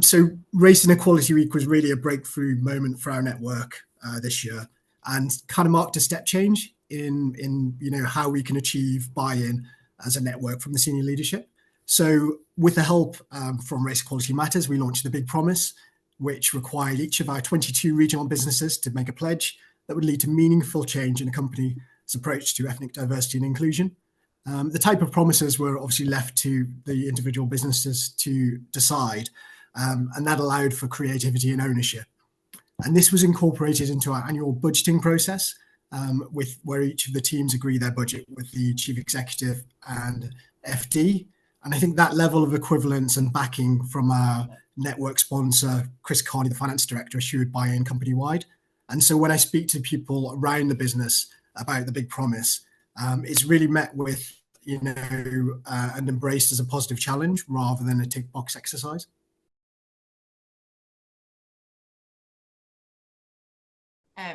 So Race and Equality Week was really a breakthrough moment for our network this year, and kind of marked a step change in how we can achieve buy-in as a network from the senior leadership. So with the help from Race Equality Matters, we launched the Big Promise, which required each of our 22 regional businesses to make a pledge that would lead to meaningful change in a company's approach to ethnic diversity and inclusion. The type of promises were obviously left to the individual businesses to decide, and that allowed for creativity and ownership. And this was incorporated into our annual budgeting process, where each of the teams agree their budget with the chief executive and FD. And I think that level of equivalence and backing from our network sponsor, Chris Carney, the finance director, assured buy-in company-wide. And so when I speak to people around the business about the Big Promise, it's really met with, and embraced as a positive challenge rather than a tick box exercise.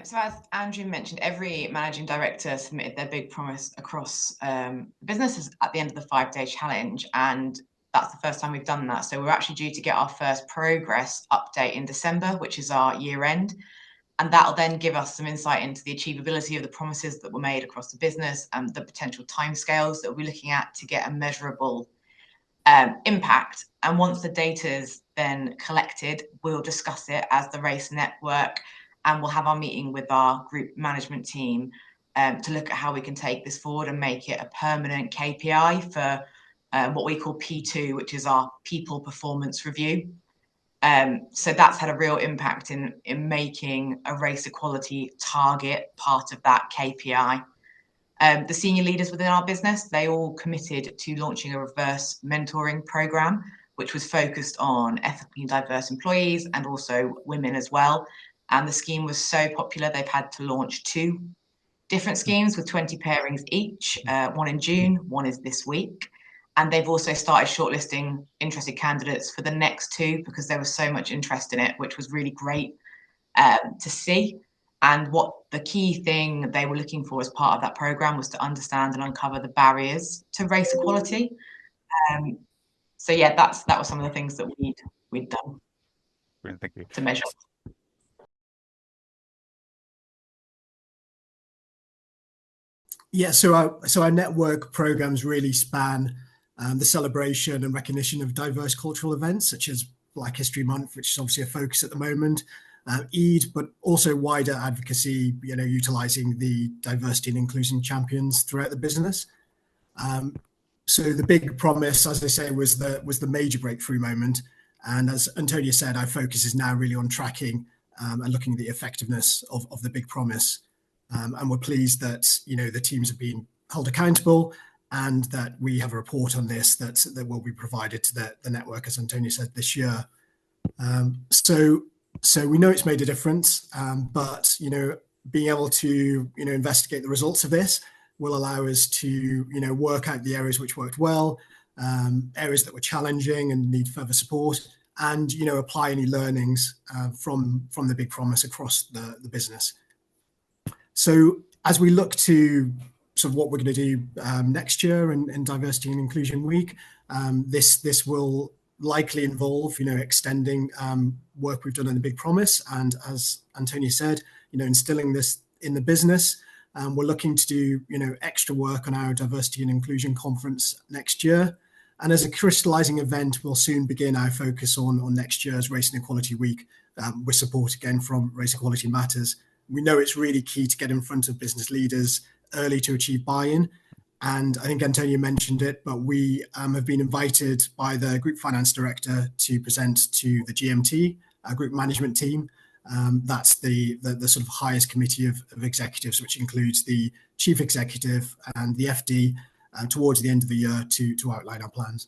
So as Andrew mentioned, every managing director submitted their Big Promise across businesses at the end of the 5-day challenge, and that's the first time we've done that. So we're actually due to get our first progress update in December, which is our year end, and that'll then give us some insight into the achievability of the promises that were made across the business and the potential timescales that we're looking at to get a measurable impact. And once the data's then collected, we'll discuss it as the Race Network, and we'll have our meeting with our group management team to look at how we can take this forward and make it a permanent KPI for what we call P2, which is our People Performance Review. So that's had a real impact in making a race equality target part of that KPI. The senior leaders within our business, they all committed to launching a reverse mentoring program, which was focused on ethnically diverse employees and also women as well. And the scheme was so popular, they've had to launch 2 different schemes with 20 pairings each, one in June, one is this week. And they've also started shortlisting interested candidates for the next 2 because there was so much interest in it, which was really great to see. And what the key thing they were looking for as part of that program was to understand and uncover the barriers to race equality. So yeah, that was some of the things that we'd done. Brilliant, thank you. To measure. Yeah, so our network programs really span the celebration and recognition of diverse cultural events such as Black History Month, which is obviously a focus at the moment, Eid, but also wider advocacy, utilising the diversity and inclusion champions throughout the business. So the Big Promise, as I say, was the major breakthrough moment. And as Antonia said, our focus is now really on tracking and looking at the effectiveness of the Big Promise. And we're pleased that the teams have been held accountable and that we have a report on this that will be provided to the network, as Antonia said, this year. So we know it's made a difference, but being able to investigate the results of this will allow us to work out the areas which worked well, areas that were challenging and need further support, and apply any learnings from the Big Promise across the business. So as we look to sort of what we're going to do next year in Diversity and Inclusion Week, this will likely involve extending work we've done in the Big Promise, and as Antonia said, instilling this in the business. We're looking to do extra work on our Diversity and Inclusion Conference next year. And as a crystallising event, we'll soon begin our focus on next year's Race and Equality Week with support again from Race Equality Matters. We know it's really key to get in front of business leaders early to achieve buy-in. And I think Antonia mentioned it, but we have been invited by the Group Finance Director to present to the GMT, our Group Management Team. That's the sort of highest committee of executives, which includes the Chief Executive and the FD, towards the end of the year to outline our plans.